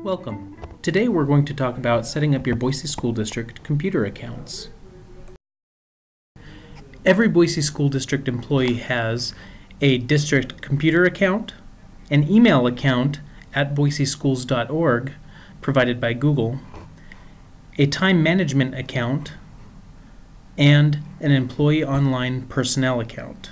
Welcome. Today we're going to talk about setting up your Boise School District computer accounts. Every Boise School District employee has a district computer account, an email account at boiseschools.org provided by Google, a time management account, and an employee online personnel account.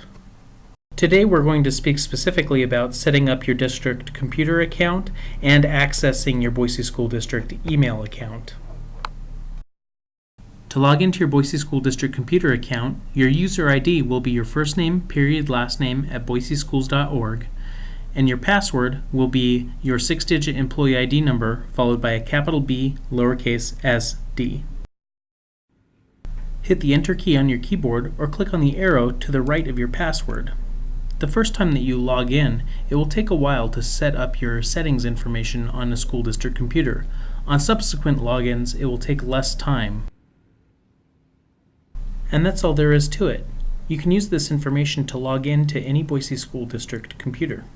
Today we're going to speak specifically about setting up your district computer account and accessing your Boise School District email account. To log into your Boise School District computer account, your user ID will be your first name, period, last name at boiseschools.org, and your password will be your 6-digit employee ID number followed by a capital B, lowercase s, d. Hit the Enter key on your keyboard or click on the arrow to the right of your password. The first time that you log in, it will take a while to set up your settings information on a school district computer. On subsequent logins, it will take less time. And that's all there is to it. You can use this information to log in to any Boise School District computer.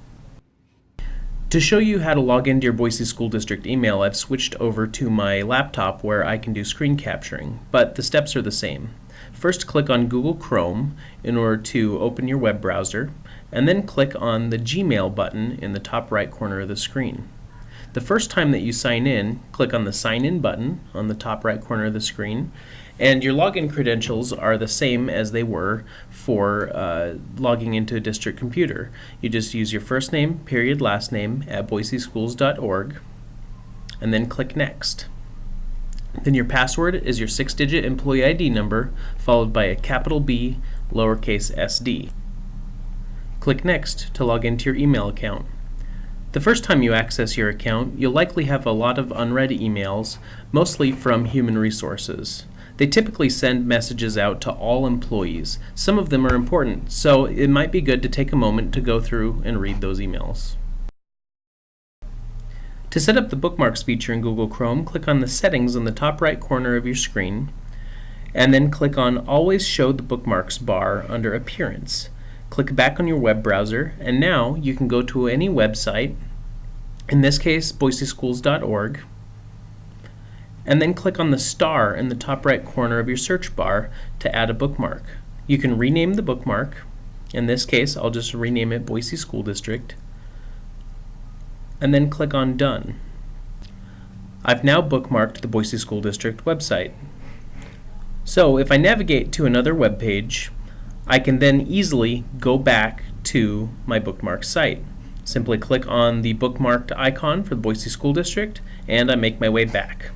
To show you how to log into your Boise School District email, I've switched over to my laptop where I can do screen capturing, but the steps are the same. First, click on Google Chrome in order to open your web browser, and then click on the Gmail button in the top right corner of the screen. The first time that you sign in, click on the Sign In button on the top right corner of the screen, and your login credentials are the same as they were for logging into a district computer. You just use your first name, period, last name at boiseschools.org, and then click Next. Then your password is your 6-digit employee ID number followed by a capital B, lowercase sd. Click Next to log into your email account. The first time you access your account, you'll likely have a lot of unread emails, mostly from human resources. They typically send messages out to all employees. Some of them are important, so it might be good to take a moment to go through and read those emails. To set up the bookmarks feature in Google Chrome, click on the settings on the top right corner of your screen, and then click on Always Show the Bookmarks bar under Appearance. Click back on your web browser, and now you can go to any website, in this case boiseschools.org, and then click on the star in the top right corner of your search bar to add a bookmark. You can rename the bookmark. In this case, I'll just rename it Boise School District, and then click on Done. I've now bookmarked the Boise School District website. So if I navigate to another web page, I can then easily go back to my bookmark site. Simply click on the bookmarked icon for the Boise School District, and I make my way back.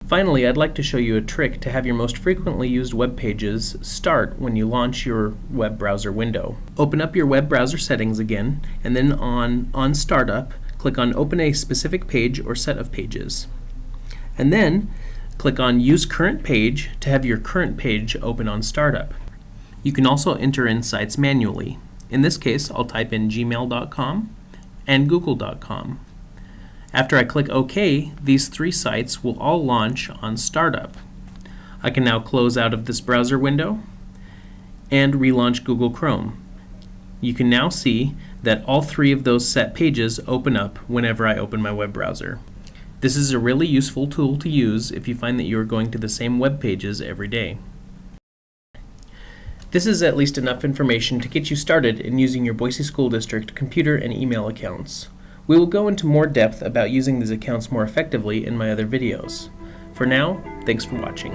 Finally, I'd like to show you a trick to have your most frequently used web pages start when you launch your web browser window. Open up your web browser settings again, and then on Startup, click on Open a specific page or set of pages. And then click on Use Current Page to have your current page open on Startup. You can also enter in sites manually. In this case, I'll type in gmail.com and google.com. After I click OK, these three sites will all launch on Startup. I can now close out of this browser window and relaunch Google Chrome. You can now see that all three of those set pages open up whenever I open my web browser. This is a really useful tool to use if you find that you are going to the same web pages every day. This is at least enough information to get you started in using your Boise School District computer and email accounts. We will go into more depth about using these accounts more effectively in my other videos. For now, thanks for watching.